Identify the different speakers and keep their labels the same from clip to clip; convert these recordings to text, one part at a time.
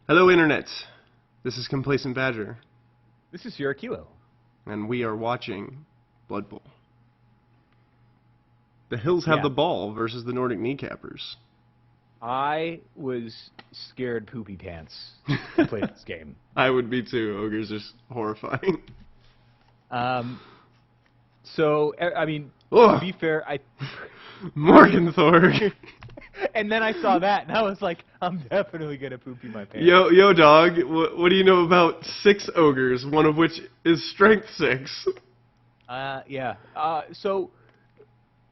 Speaker 1: Hello, Internet. This is Complacent Badger,
Speaker 2: This is Sierra Kilo.
Speaker 1: and we are watching Blood Bowl. The Hills have
Speaker 2: Yeah.
Speaker 1: the ball versus the Nordic Kneecappers.
Speaker 2: I was scared poopy pants to play this game.
Speaker 1: I would be too. Ogres are horrifying.
Speaker 2: I mean,
Speaker 1: Ugh.
Speaker 2: to be fair,
Speaker 1: Morgenthorg.
Speaker 2: and then I saw that, and I was like, I'm definitely gonna poopy my pants.
Speaker 1: Yo, dog. What do you know about 6 ogres, one of which is strength 6?
Speaker 2: Yeah. So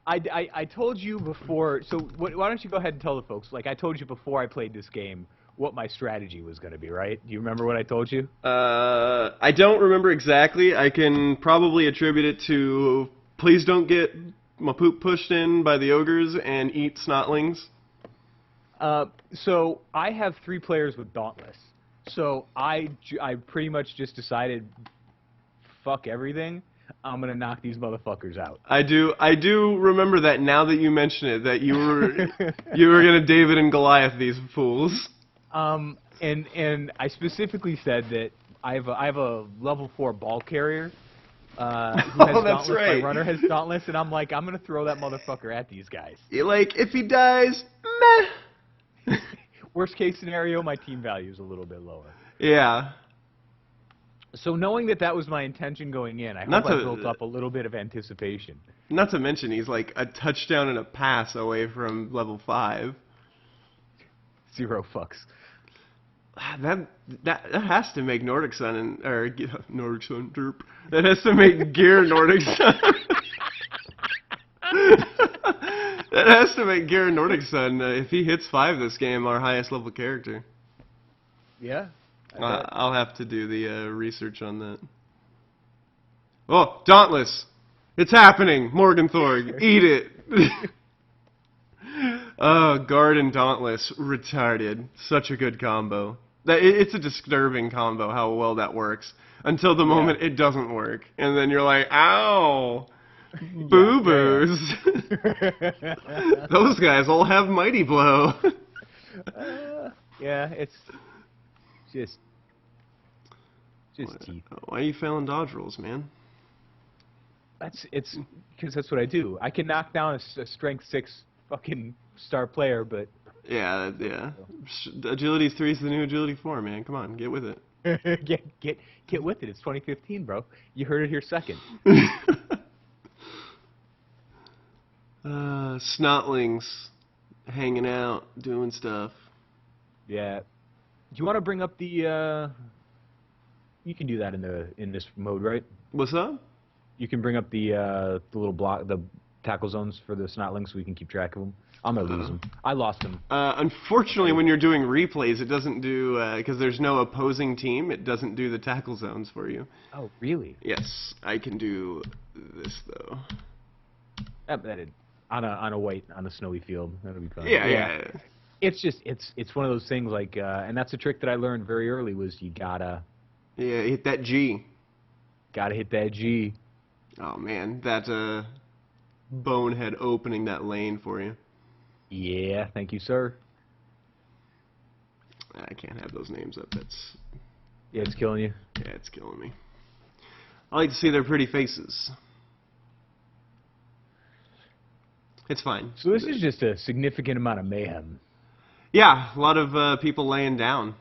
Speaker 2: I told you before. So why don't you go ahead and tell the folks? Like I told you before I played this game, what my strategy was going to be, right? Do you remember what I told you?
Speaker 1: I don't remember exactly. I can probably attribute it to please don't get my poop pushed in by the ogres and eat snotlings.
Speaker 2: So I have 3 players with Dauntless. So I pretty much just decided, fuck everything. I'm gonna knock these motherfuckers out.
Speaker 1: I do remember that now that you mention it, that you were gonna David and Goliath these fools.
Speaker 2: And I specifically said that I have a level 4 ball carrier. Who has
Speaker 1: that's
Speaker 2: Dauntless.
Speaker 1: right.
Speaker 2: My runner has Dauntless, and I'm like, I'm gonna throw that motherfucker at these guys.
Speaker 1: Like, if he dies, meh.
Speaker 2: Worst case scenario, my team value is a little bit lower.
Speaker 1: Yeah.
Speaker 2: So knowing that was my intention going in, I hope I built up a little bit of anticipation.
Speaker 1: Not to mention, he's like a touchdown and a pass away from level 5.
Speaker 2: 0 fucks.
Speaker 1: That has to make Nordic Sun Nordic Sun derp. That has to make Gear Nordic Sun. That has to make Gear Nordic Sun. If he hits 5 this game, our highest level character.
Speaker 2: Yeah.
Speaker 1: I'll have to do the research on that. Oh, Dauntless! It's happening! Morgenthorg, eat it! Guard and Dauntless, retarded. Such a good combo. It's a disturbing combo how well that works. Until the moment it doesn't work. And then you're like, ow! Boo-boos! Those guys all have Mighty Blow.
Speaker 2: Yeah, it's just teeth.
Speaker 1: Why are you failing dodge rolls, man?
Speaker 2: It's because that's what I do. I can knock down a strength 6 fucking star player, but
Speaker 1: Yeah. Agility 3 is the new Agility 4, man. Come on, get with it.
Speaker 2: get with it. It's 2015, bro. You heard it here second.
Speaker 1: Snotlings hanging out, doing stuff.
Speaker 2: Yeah. Do you want to bring up the? You can do that in this mode, right?
Speaker 1: What's up?
Speaker 2: You can bring up the little block, the tackle zones for the snotlings, so we can keep track of them. I'm gonna lose them. I lost them.
Speaker 1: Unfortunately, when you're doing replays, it doesn't do because there's no opposing team. It doesn't do the tackle zones for you.
Speaker 2: Oh, really?
Speaker 1: Yes, I can do this though.
Speaker 2: On a snowy field. That'll be fun.
Speaker 1: Yeah.
Speaker 2: It's just it's one of those things like, and that's a trick that I learned very early was you gotta
Speaker 1: Hit that G.
Speaker 2: hit that G.
Speaker 1: Oh man, that bonehead opening that lane for you.
Speaker 2: Yeah, thank you, sir.
Speaker 1: I can't have those names up. That's
Speaker 2: Yeah, it's killing you.
Speaker 1: yeah, it's killing me. I like to see their pretty faces. It's fine.
Speaker 2: So this is just a significant amount of mayhem.
Speaker 1: Yeah, a lot of people laying down.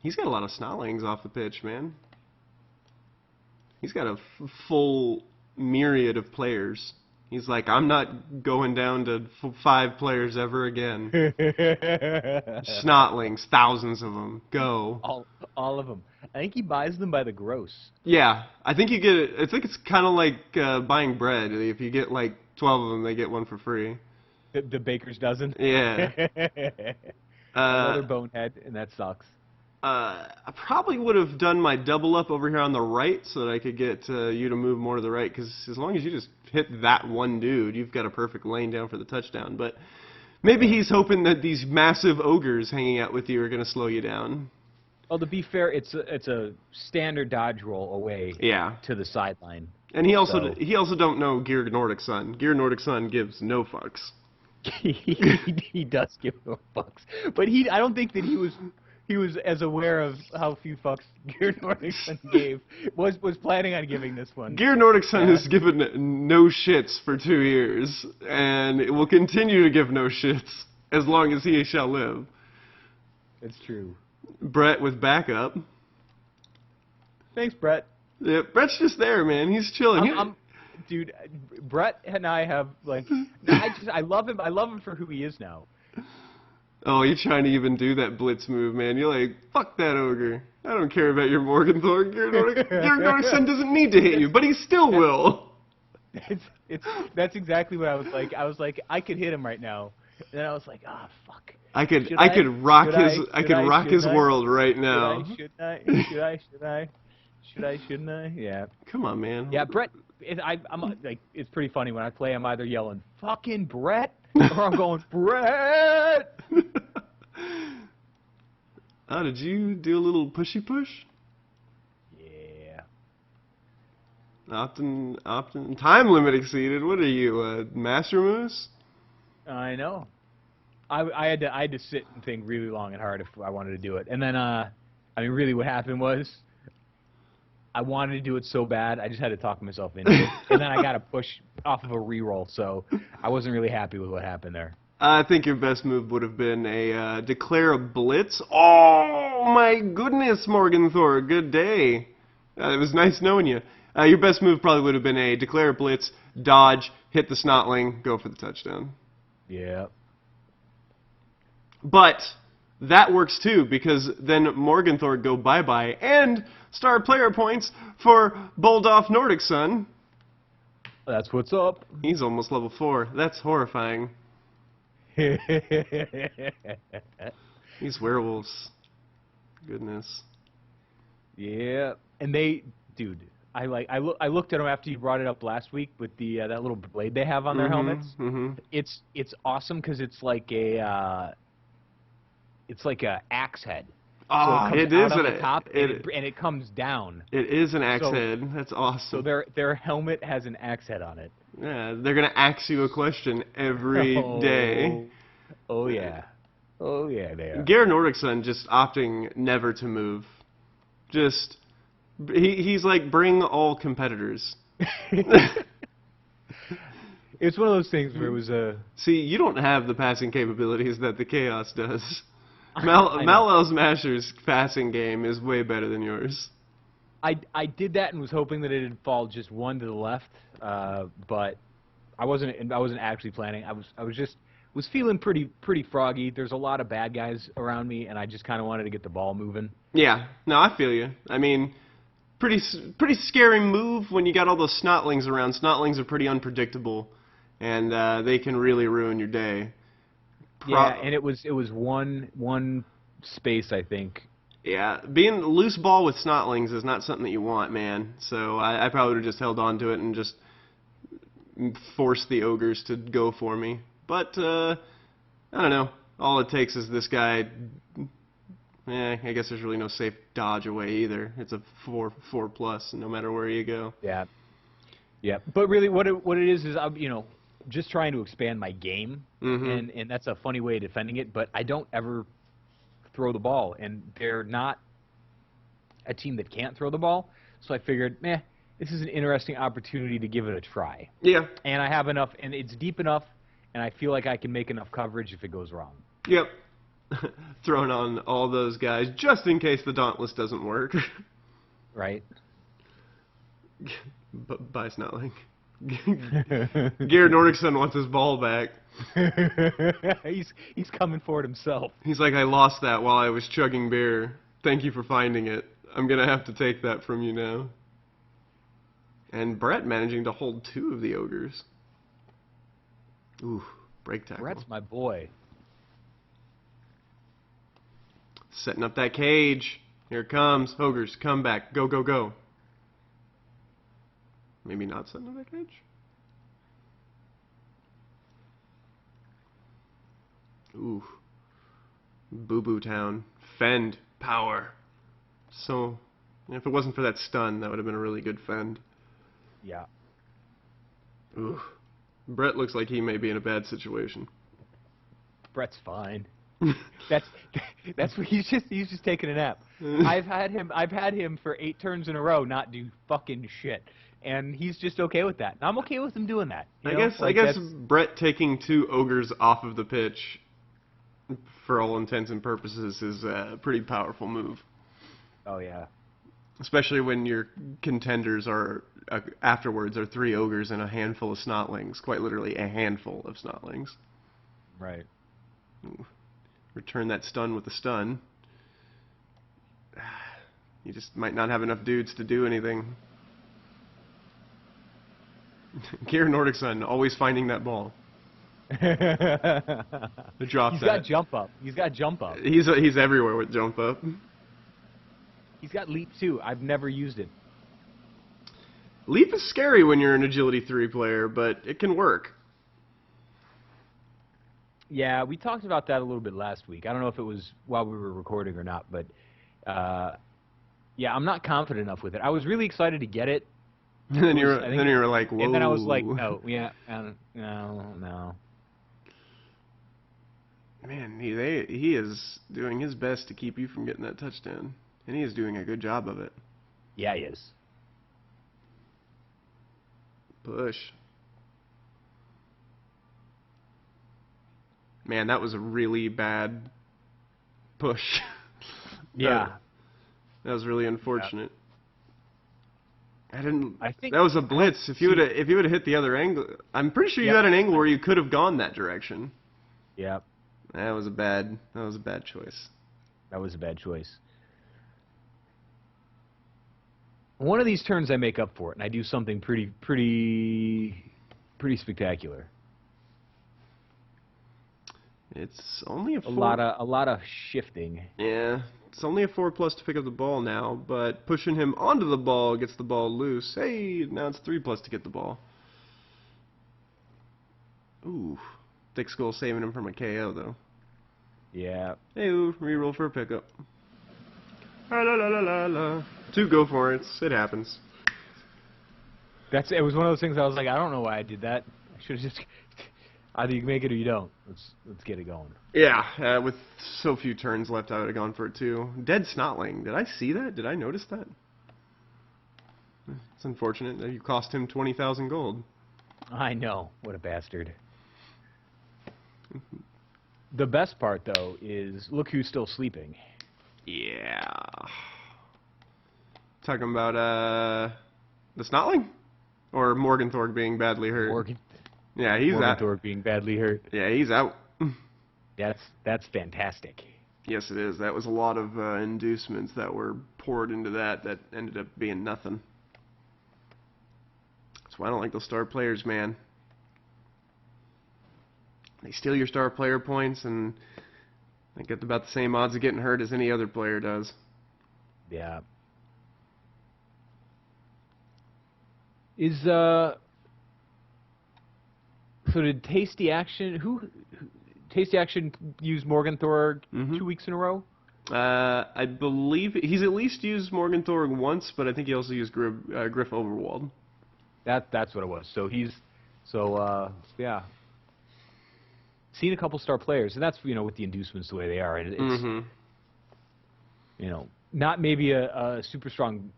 Speaker 1: He's got a lot of snotlings off the pitch, man. He's got a full myriad of players. He's like, I'm not going down to 5 players ever again. Snotlings, thousands of them. Go.
Speaker 2: All of them. I think he buys them by the gross.
Speaker 1: Yeah, I think you get it. I think it's kind of like buying bread. If you get like 12 of them, they get one for free.
Speaker 2: The baker's dozen.
Speaker 1: Yeah.
Speaker 2: Another bonehead, and that sucks.
Speaker 1: I probably would have done my double up over here on the right so that I could get you to move more to the right, because as long as you just hit that one dude, you've got a perfect lane down for the touchdown. But maybe he's hoping that these massive ogres hanging out with you are going to slow you down.
Speaker 2: Well, to be fair, it's a standard dodge roll away to the sideline.
Speaker 1: And he also don't know Gear Nordic Sun. Gear Nordic Sun gives no fucks.
Speaker 2: He does give no fucks, but I don't think that he was as aware of how few fucks Gear Nordicson gave. Was planning on giving this one.
Speaker 1: Gear Nordicson has given no shits for 2 years, and it will continue to give no shits as long as he shall live.
Speaker 2: It's true.
Speaker 1: Brett with backup.
Speaker 2: Thanks, Brett.
Speaker 1: Yeah, Brett's just there, man. He's chilling.
Speaker 2: Dude, Brett and I have like, I love him. I love him for who he is now.
Speaker 1: Oh, you're trying to even do that blitz move, man. You're like, fuck that ogre. I don't care about your Morgenthau. Gear Nordicson doesn't need to hit you, but he still will.
Speaker 2: That's exactly what I was like. I was like, I could hit him right now, and then I was like, ah, fuck.
Speaker 1: I could rock his world right now.
Speaker 2: Shouldn't I? Yeah.
Speaker 1: Come on, man.
Speaker 2: Yeah, Brett. I'm like, it's pretty funny when I play. I'm either yelling "fucking Brett" or I'm going Brett.
Speaker 1: Oh, did you do a little pushy push?
Speaker 2: Yeah.
Speaker 1: Often, time limit exceeded. What are you, Master Moose?
Speaker 2: I know. I had to sit and think really long and hard if I wanted to do it, and then I mean, really, what happened was, I wanted to do it so bad, I just had to talk myself into it. And then I got a push off of a reroll, so I wasn't really happy with what happened there.
Speaker 1: I think your best move would have been a declare a blitz. Oh, my goodness, Morgenthau. Good day. It was nice knowing you. Your best move probably would have been a declare a blitz, dodge, hit the snotling, go for the touchdown.
Speaker 2: Yeah.
Speaker 1: But that works too, because then Morgenthau go bye-bye, and star player points for Boldolf Nordicson.
Speaker 2: That's what's up.
Speaker 1: He's almost level 4. That's horrifying. These werewolves. Goodness.
Speaker 2: Yeah. And they, dude, I looked at them after you brought it up last week with the that little blade they have on their helmets.
Speaker 1: Mm-hmm.
Speaker 2: It's awesome because it's like a axe head.
Speaker 1: Oh,
Speaker 2: so it is
Speaker 1: on
Speaker 2: the top, and it comes down.
Speaker 1: It is an axe head. That's awesome.
Speaker 2: So their helmet has an axe head on it.
Speaker 1: Yeah, they're gonna ask you a question every day.
Speaker 2: Oh yeah. Oh yeah, they are.
Speaker 1: Gear Nordicson just opting never to move. Just he's like, bring all competitors.
Speaker 2: It's one of those things where it was a.
Speaker 1: See, you don't have the passing capabilities that the Chaos does. Mal Smasher's passing game is way better than yours.
Speaker 2: I did that and was hoping that it'd fall just one to the left, but I wasn't actually planning. I was feeling pretty froggy. There's a lot of bad guys around me, and I just kind of wanted to get the ball moving. Yeah,
Speaker 1: no, I feel you. I mean, pretty scary move when you got all those snotlings around. Snotlings are pretty unpredictable, and they can really ruin your day.
Speaker 2: Yeah, and it was one space, I think.
Speaker 1: Yeah, being loose ball with snotlings is not something that you want, man. So I probably would have just held on to it and just forced the ogres to go for me. But I don't know. All it takes is this guy. I guess there's really no safe dodge away either. It's a 4+ no matter where you go.
Speaker 2: Yeah. Yeah, but really, what it is I'm just trying to expand my game, and that's a funny way of defending it. But I don't ever throw the ball, and they're not a team that can't throw the ball. So I figured, this is an interesting opportunity to give it a try. Yeah. And I have enough, and it's deep enough, and I feel like I can make enough coverage if it goes wrong. Yep.
Speaker 1: Throwing on all those guys just in case the Dauntless doesn't work.
Speaker 2: Right.
Speaker 1: Bye, Snotling. Gear Nordicson wants his ball back.
Speaker 2: He's coming for it himself.
Speaker 1: He's like, I lost that while I was chugging beer. Thank you for finding it. I'm going to have to take that from you now. And Brett managing to hold 2 of the ogres. Ooh, break tackle.
Speaker 2: Brett's my boy.
Speaker 1: Setting up that cage. Here it comes. Ogres, come back. Go, go, go. Maybe not setting up that cage? Ooh. Boo-boo town. Fend. Power. So, if it wasn't for that stun, that would have been a really good fend.
Speaker 2: Yeah.
Speaker 1: Ooh. Brett looks like he may be in a bad situation.
Speaker 2: Brett's fine. That's what he's just taking a nap. I've had him for 8 turns in a row not do fucking shit, and he's just okay with that. And I'm okay with him doing that.
Speaker 1: I guess Brett taking 2 ogres off of the pitch, for all intents and purposes, is a pretty powerful move.
Speaker 2: Oh yeah.
Speaker 1: Especially when your contenders are afterwards are 3 ogres and a handful of snotlings, quite literally a handful of snotlings.
Speaker 2: Right.
Speaker 1: Ooh. Return that stun with a stun. You just might not have enough dudes to do anything. Gear Nordic Sun, always finding that ball. The drop.
Speaker 2: He's got jump up. He's got jump up.
Speaker 1: He's everywhere with jump up.
Speaker 2: He's got leap too. I've never used it.
Speaker 1: Leap is scary when you're an agility 3 player, but it can work.
Speaker 2: Yeah, we talked about that a little bit last week. I don't know if it was while we were recording or not, but yeah, I'm not confident enough with it. I was really excited to get it.
Speaker 1: And then you were like, whoa.
Speaker 2: And then I was like, no, yeah, no.
Speaker 1: Man, he is doing his best to keep you from getting that touchdown, and he is doing a good job of it.
Speaker 2: Yeah, he is.
Speaker 1: Push. Man, that was a really bad push.
Speaker 2: Yeah.
Speaker 1: That was really unfortunate.
Speaker 2: Yeah.
Speaker 1: I think that was a blitz. If you would have hit the other angle, I'm pretty sure you had an angle where you could have gone that direction.
Speaker 2: Yeah.
Speaker 1: That was a bad choice.
Speaker 2: That was a bad choice. One of these turns I make up for it, and I do something pretty spectacular.
Speaker 1: It's only a 4.
Speaker 2: A lot of shifting.
Speaker 1: Yeah, it's only a 4+ to pick up the ball now, but pushing him onto the ball gets the ball loose. Hey, now it's 3+ to get the ball. Ooh, thick skull saving him from a KO though.
Speaker 2: Yeah.
Speaker 1: Hey, reroll for a pickup. La la la la la. 2 go for it. It happens.
Speaker 2: It was one of those things I was like, I don't know why I did that. I should have just either you make it or you don't. Let's get it going.
Speaker 1: Yeah, with so few turns left, I would have gone for it too. Dead Snotling. Did I see that? Did I notice that? It's unfortunate that you cost him 20,000 gold.
Speaker 2: I know. What a bastard. The best part, though, is look who's still sleeping.
Speaker 1: Yeah. Talking about the Snotling? Or Morgenthorpe being badly hurt? Yeah, he's out.
Speaker 2: Morgenthorpe being badly hurt.
Speaker 1: Yeah, he's out.
Speaker 2: That's fantastic.
Speaker 1: Yes, it is. That was a lot of inducements that were poured into that ended up being nothing. That's why I don't like those star players, man. They steal your star player points, and they get about the same odds of getting hurt as any other player does.
Speaker 2: Yeah. So did Tasty Action Tasty Action use Morgenthorpe 2 weeks in a row?
Speaker 1: I believe he's at least used Morgenthorpe once, but I think he also used Griff Overwald.
Speaker 2: That's what it was. Yeah. Seen a couple star players, and that's with the inducements the way they are. It's not maybe a super strong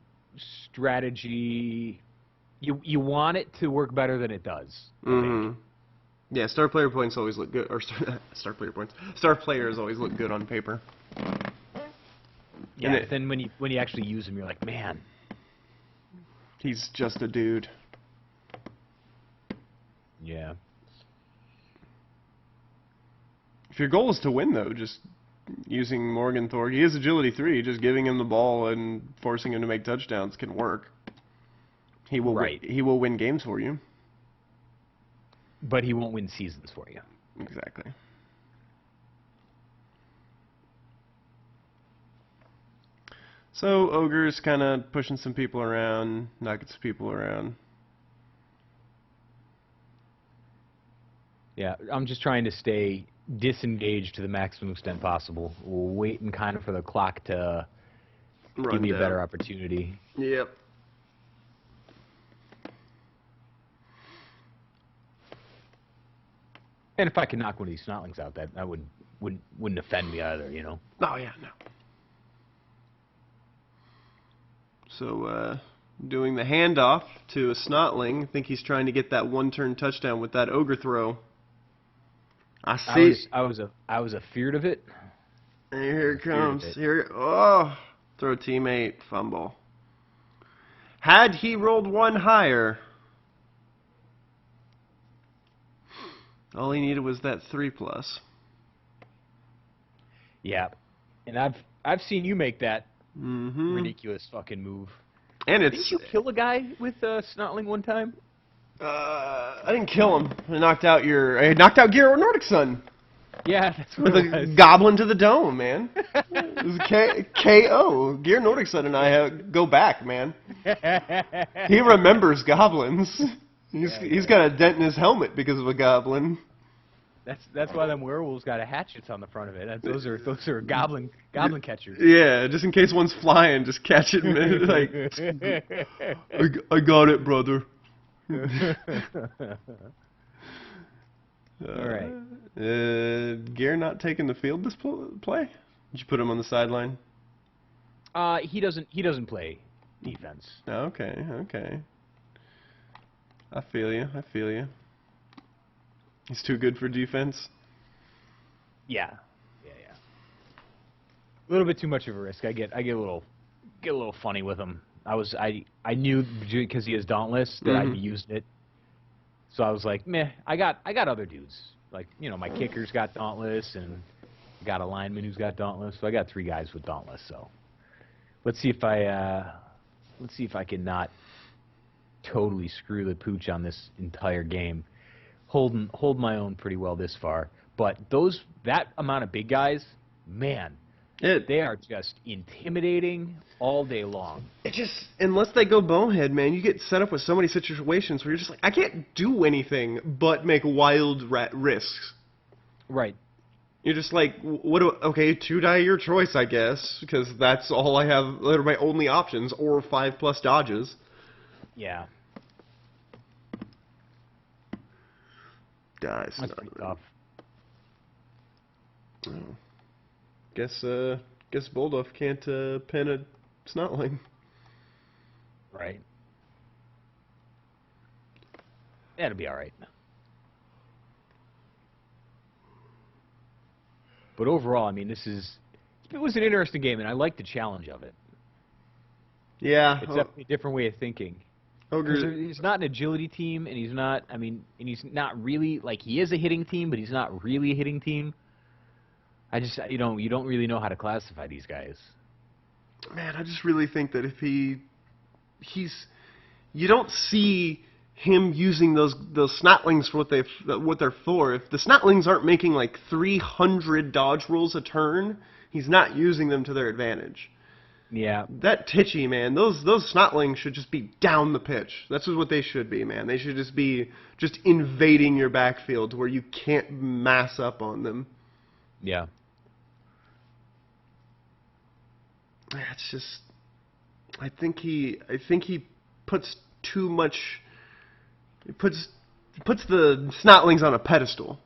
Speaker 2: strategy. You want it to work better than it does. I think.
Speaker 1: Yeah, star player points always look good, or star players always look good on paper.
Speaker 2: Yeah, but then when you actually use them, you're like, man,
Speaker 1: he's just a dude.
Speaker 2: Yeah.
Speaker 1: If your goal is to win, though, just using Morgenthorpe, he is agility 3, just giving him the ball and forcing him to make touchdowns can work. He will win games for you.
Speaker 2: But he won't win seasons for you.
Speaker 1: Exactly. So, Ogre's kind of pushing some people around, knocking some people around.
Speaker 2: Yeah, I'm just trying to stay disengaged to the maximum extent possible. Waiting kind of for the clock to give me a better opportunity.
Speaker 1: Yep.
Speaker 2: And if I could knock one of these snotlings out, that wouldn't offend me either, you know.
Speaker 1: Oh yeah, no. So doing the handoff to a snotling. I think he's trying to get that one-turn touchdown with that ogre throw. I see.
Speaker 2: I was afeared of it.
Speaker 1: And here it comes. Here. Oh, throw teammate fumble. Had he rolled one higher, all he needed was that 3+.
Speaker 2: Yeah, and I've seen you make that ridiculous fucking move.
Speaker 1: And
Speaker 2: Didn't you kill a guy with a snotling one time?
Speaker 1: I didn't kill him. I knocked out Gear Nordic's son.
Speaker 2: Yeah, that's what
Speaker 1: With
Speaker 2: it was.
Speaker 1: a goblin to the dome, man. It was KO. Gear Nordic's son and I go back, man. He remembers goblins. He's got a dent in his helmet because of a goblin.
Speaker 2: That's why them werewolves got hatchets on the front of it. Those are goblin catchers.
Speaker 1: Yeah, just in case one's flying, just catch it and like I got it, brother.
Speaker 2: All right.
Speaker 1: Gear not taking the field this play? Did you put him on the sideline?
Speaker 2: He doesn't play defense.
Speaker 1: Okay. I feel you. He's too good for defense.
Speaker 2: Yeah. A little bit too much of a risk. I get a little funny with him. I knew because he has Dauntless that I'd be using it. So I was like, meh. I got other dudes. Like, you know, my kicker's got Dauntless, and I got a lineman who's got Dauntless. So I got 3 guys with Dauntless. So let's see if I can not totally screw the pooch on this entire game. Hold my own pretty well this far. But that amount of big guys, man, they are just intimidating all day long.
Speaker 1: It just, unless they go bonehead, man, you get set up with so many situations where you're just like, I can't do anything but make wild risks.
Speaker 2: Right.
Speaker 1: You're just like, okay, 2 die your choice, I guess, because that's all I have. That are my only options, or 5+ dodges.
Speaker 2: Yeah.
Speaker 1: Dies.
Speaker 2: That's pretty tough.
Speaker 1: Oh. Guess Bulldog can't pin a snotling.
Speaker 2: Right. That'll be all right. But overall, I mean, it was an interesting game, and I like the challenge of it.
Speaker 1: Yeah.
Speaker 2: It's definitely a different way of thinking. He's not an agility team, and he's not really, like, he is a hitting team, but he's not really a hitting team. You don't really know how to classify these guys.
Speaker 1: Man, I just really think that if you don't see him using those snotlings for what they're for. If the snotlings aren't making like 300 dodge rolls a turn, he's not using them to their advantage.
Speaker 2: Yeah.
Speaker 1: That titchy, man, those snotlings should just be down the pitch. That's what they should be, man. They should just be invading your backfield to where you can't mass up on them.
Speaker 2: Yeah.
Speaker 1: It's just, I think he puts too much. He puts the snotlings on a pedestal.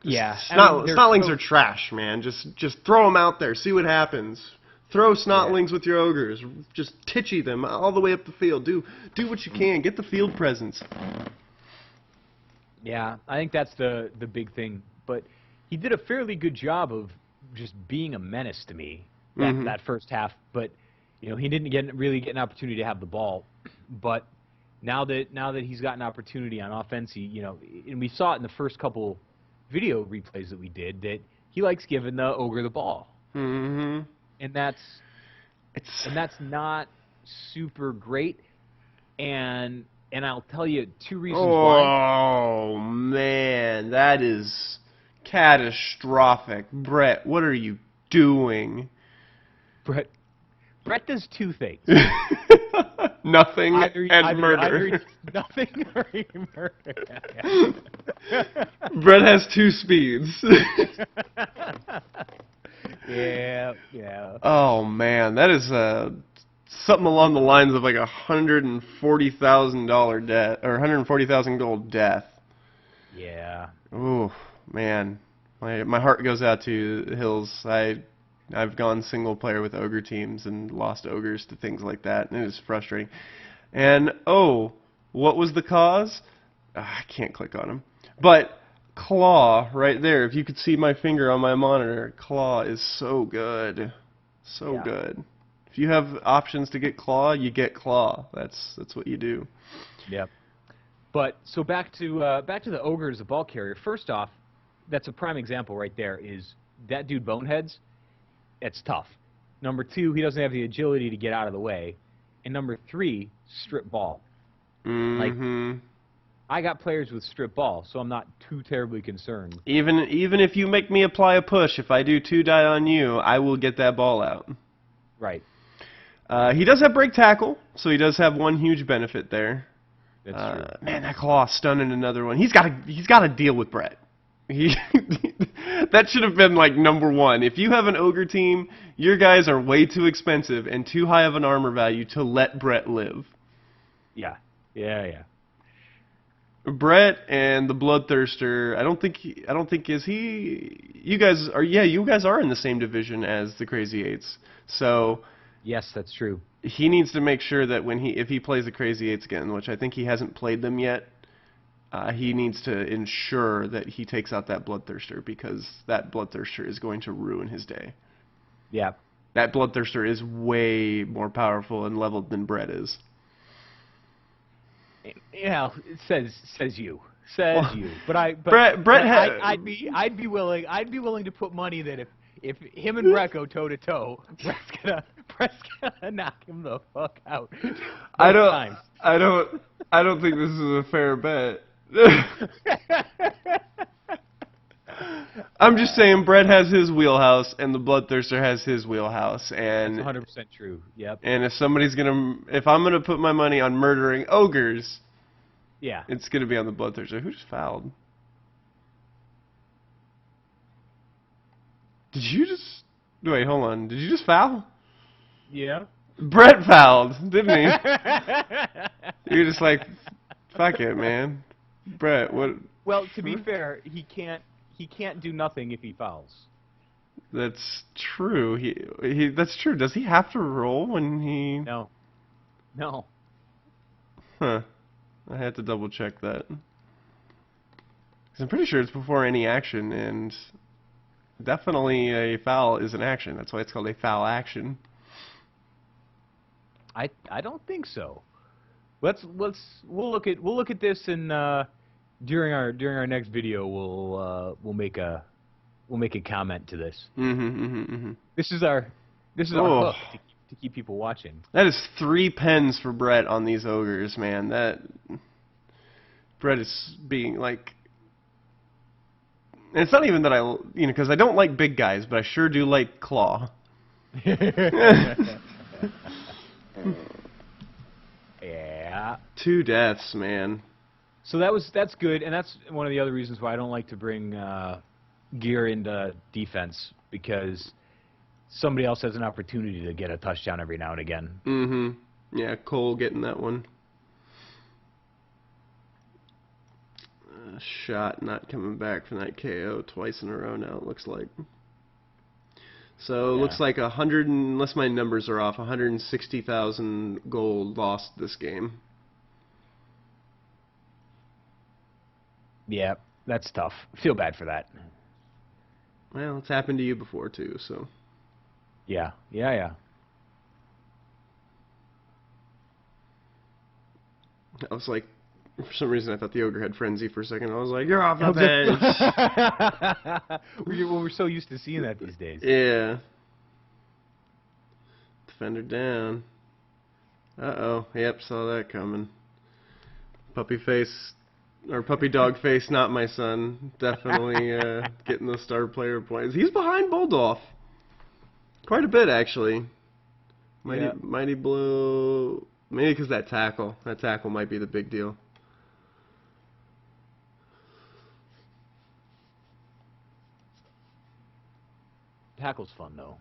Speaker 2: Yeah.
Speaker 1: Snotlings are trash, man. Just throw them out there, see what happens. Throw snotlings with your ogres. Just titchy them all the way up the field. Do what you can. Get the field presence.
Speaker 2: Yeah, I think that's the big thing. But he did a fairly good job of just being a menace to me that first half. But he didn't really get an opportunity to have the ball. But now that he's got an opportunity on offense, and we saw it in the first couple video replays that we did, that he likes giving the ogre the ball.
Speaker 1: Mm-hmm.
Speaker 2: And that's not super great. And I'll tell you 2 reasons why.
Speaker 1: Oh man, that is catastrophic. Brett, what are you doing?
Speaker 2: Brett does 2 things.
Speaker 1: Nothing and murder.
Speaker 2: Nothing or murder.
Speaker 1: Brett has 2 speeds.
Speaker 2: Yeah.
Speaker 1: Oh man, that is something along the lines of like $140,000 death or 140,000 gold death.
Speaker 2: Yeah.
Speaker 1: Oh man, my heart goes out to Hills. I've gone single player with ogre teams and lost ogres to things like that, and it is frustrating. And oh, what was the cause? I can't click on him. But Claw right there. If you could see my finger on my monitor, Claw is so good, so
Speaker 2: Yeah.
Speaker 1: good. If you have options to get Claw, you get Claw. That's what you do.
Speaker 2: Yep. But so back to the ogre as a ball carrier. First off, that's a prime example right there. Is that dude boneheads? It's tough. Number two, he doesn't have the agility to get out of the way, and number three, strip ball. Like
Speaker 1: Mm-hmm.
Speaker 2: I got players with strip ball, so I'm not too terribly concerned.
Speaker 1: Even if you make me apply a push, if I do 2 die on you, I will get that ball out.
Speaker 2: Right.
Speaker 1: He does have break tackle, so he does have one huge benefit there.
Speaker 2: That's true.
Speaker 1: Man, that Claw stunning another one. He's got to deal with Brett. He that should have been like number 1. If you have an ogre team, your guys are way too expensive and too high of an armor value to let Brett live.
Speaker 2: Yeah. Yeah.
Speaker 1: Brett and the Bloodthirster. I don't think is he. You guys are in the same division as the Crazy Eights. So
Speaker 2: Yes, that's true.
Speaker 1: he needs to make sure that if he plays the Crazy Eights again, which I think he hasn't played them yet, he needs to ensure that he takes out that Bloodthirster, because that Bloodthirster is going to ruin his day.
Speaker 2: Yeah.
Speaker 1: That Bloodthirster is way more powerful and leveled than Brett is.
Speaker 2: You know, it says you. You. But
Speaker 1: Brett
Speaker 2: I'd be willing to put money that if him and Brett go toe to toe, Brett's gonna knock him the fuck out.
Speaker 1: I
Speaker 2: Times.
Speaker 1: don't think this is a fair bet. I'm just saying Brett has his wheelhouse and the Bloodthirster has his wheelhouse, and
Speaker 2: That's 100% true. Yep.
Speaker 1: and if I'm gonna put my money on murdering ogres,
Speaker 2: Yeah.
Speaker 1: it's gonna be on the Bloodthirster. Who just fouled? Did you just wait? Hold on. Did you just foul?
Speaker 2: Yeah.
Speaker 1: Brett fouled, didn't he? You're just like, fuck it, man. Brett, what?
Speaker 2: Well, to be fair, he can't do nothing if he fouls.
Speaker 1: That's true. That's true. Does he have to roll when he?
Speaker 2: No.
Speaker 1: Huh. I had to double check that. 'Cause I'm pretty sure it's before any action, and definitely a foul is an action. That's why it's called a foul action.
Speaker 2: I don't think so. We'll look at this, and during our next video we'll make a comment to this. This is our hook to keep people watching.
Speaker 1: That is 3 pens for Brett on these ogres, man. That Brett is being like. And it's not even that because I don't like big guys, but I sure do like Claw.
Speaker 2: Yeah.
Speaker 1: 2 deaths, man.
Speaker 2: So that's good, and that's one of the other reasons why I don't like to bring gear into defense, because somebody else has an opportunity to get a touchdown every now and again.
Speaker 1: Yeah, Cole getting that one. Shot not coming back from that KO twice in a row now, it looks like. So, looks like 100, unless my numbers are off, 160,000 gold lost this game.
Speaker 2: Yeah, that's tough. Feel bad for that.
Speaker 1: Well, it's happened to you before, too, so.
Speaker 2: Yeah.
Speaker 1: I was like, for some reason I thought the ogre had frenzy for a second. I was like, you're off the bench.
Speaker 2: We're so used to seeing that these days.
Speaker 1: Yeah. Defender down. Uh-oh. Yep, saw that coming. Puppy face, or puppy dog face, not my son. Definitely getting those star player points. He's behind Bulldog. Quite a bit, actually. Mighty Blue. Maybe because that tackle. That tackle might be the big deal.
Speaker 2: Tackle's fun, though.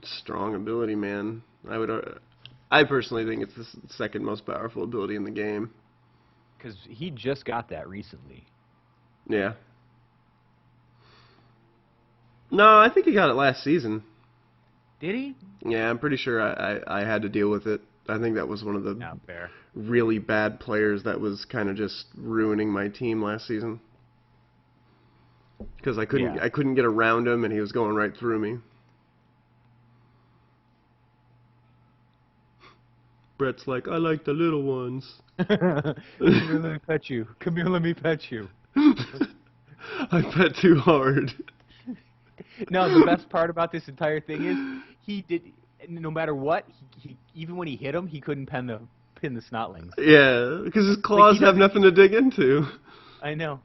Speaker 1: Strong ability, man. I personally think it's the second most powerful ability in the game.
Speaker 2: Because he just got that recently.
Speaker 1: Yeah. No, I think he got it last season.
Speaker 2: Did he?
Speaker 1: Yeah, I'm pretty sure I had to deal with it. I think that was one of the
Speaker 2: Not fair.
Speaker 1: really bad players that was kind of just ruining my team last season. Because I couldn't get around him, and he was going right through me. Brett's like, I like the little ones.
Speaker 2: Come here, let me pet you. Come here, let me pet you.
Speaker 1: I bet too hard.
Speaker 2: No, the best part about this entire thing is he did. No matter what, he even when he hit him, he couldn't pin the snotlings.
Speaker 1: Yeah, because his claws have nothing to dig into.
Speaker 2: I know.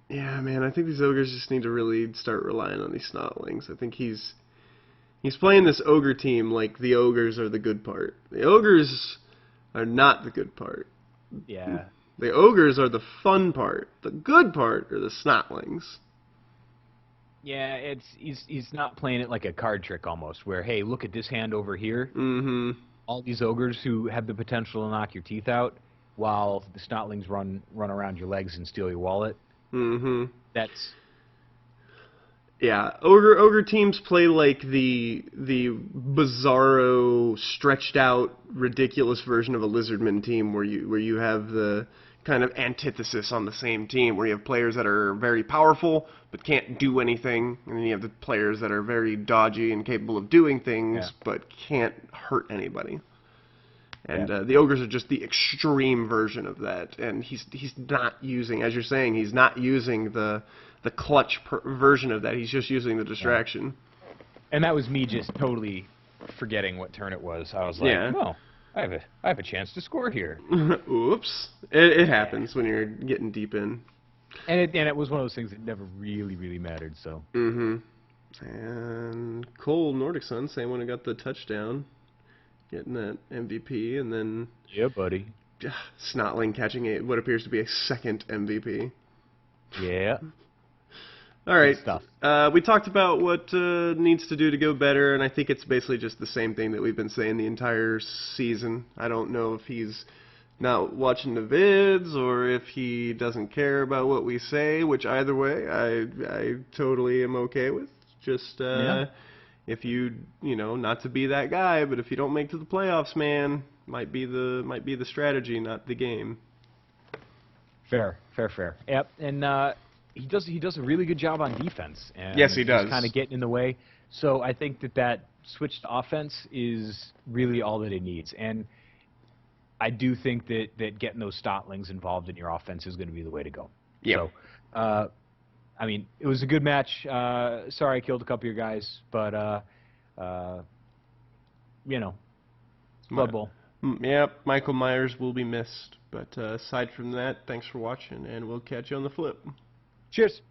Speaker 1: Yeah, man, I think these ogres just need to really start relying on these snotlings. I think he's playing this ogre team like the ogres are the good part. The ogres are not the good part.
Speaker 2: Yeah.
Speaker 1: The ogres are the fun part. The good part are the snotlings.
Speaker 2: Yeah, he's not playing it like a card trick almost, where hey, look at this hand over here.
Speaker 1: Mm-hmm.
Speaker 2: All these ogres who have the potential to knock your teeth out, while the snotlings run around your legs and steal your wallet.
Speaker 1: Mm-hmm.
Speaker 2: That's
Speaker 1: yeah. Ogre teams play like the bizarro, stretched out, ridiculous version of a lizardman team, where you have the kind of antithesis on the same team, where you have players that are very powerful but can't do anything, and then you have the players that are very dodgy and capable of doing things but can't hurt anybody. And the ogres are just the extreme version of that. And he's not using, as you're saying, he's not using the clutch version of that. He's just using the distraction.
Speaker 2: And that was me just totally forgetting what turn it was. I was like, oh, I have a chance to score here.
Speaker 1: Oops. It happens when you're getting deep in.
Speaker 2: And it was one of those things that never really mattered. So.
Speaker 1: Mm-hmm. And Cole Nordic Sun, same one who got the touchdown, getting that MVP, and then
Speaker 2: yeah, buddy.
Speaker 1: Snotling catching what appears to be a second MVP.
Speaker 2: Yeah.
Speaker 1: All right.
Speaker 2: Good stuff.
Speaker 1: We talked about what needs to do to go better, and I think it's basically just the same thing that we've been saying the entire season. I don't know if he's not watching the vids or if he doesn't care about what we say, which either way, I totally am okay with. Just if you not to be that guy, but if you don't make to the playoffs, man, might be the strategy, not the game.
Speaker 2: Fair. Yep, and he does a really good job on defense. And
Speaker 1: yes, he does.
Speaker 2: He's kind of getting in the way. So I think that switched offense is really all that it needs. And I do think that getting those Stotlings involved in your offense is going to be the way to go.
Speaker 1: Yeah.
Speaker 2: So, I mean, it was a good match. Sorry I killed a couple of your guys, but, Blood Bowl.
Speaker 1: Yep, Michael Myers will be missed. But aside from that, thanks for watching, and we'll catch you on the flip.
Speaker 2: Cheers.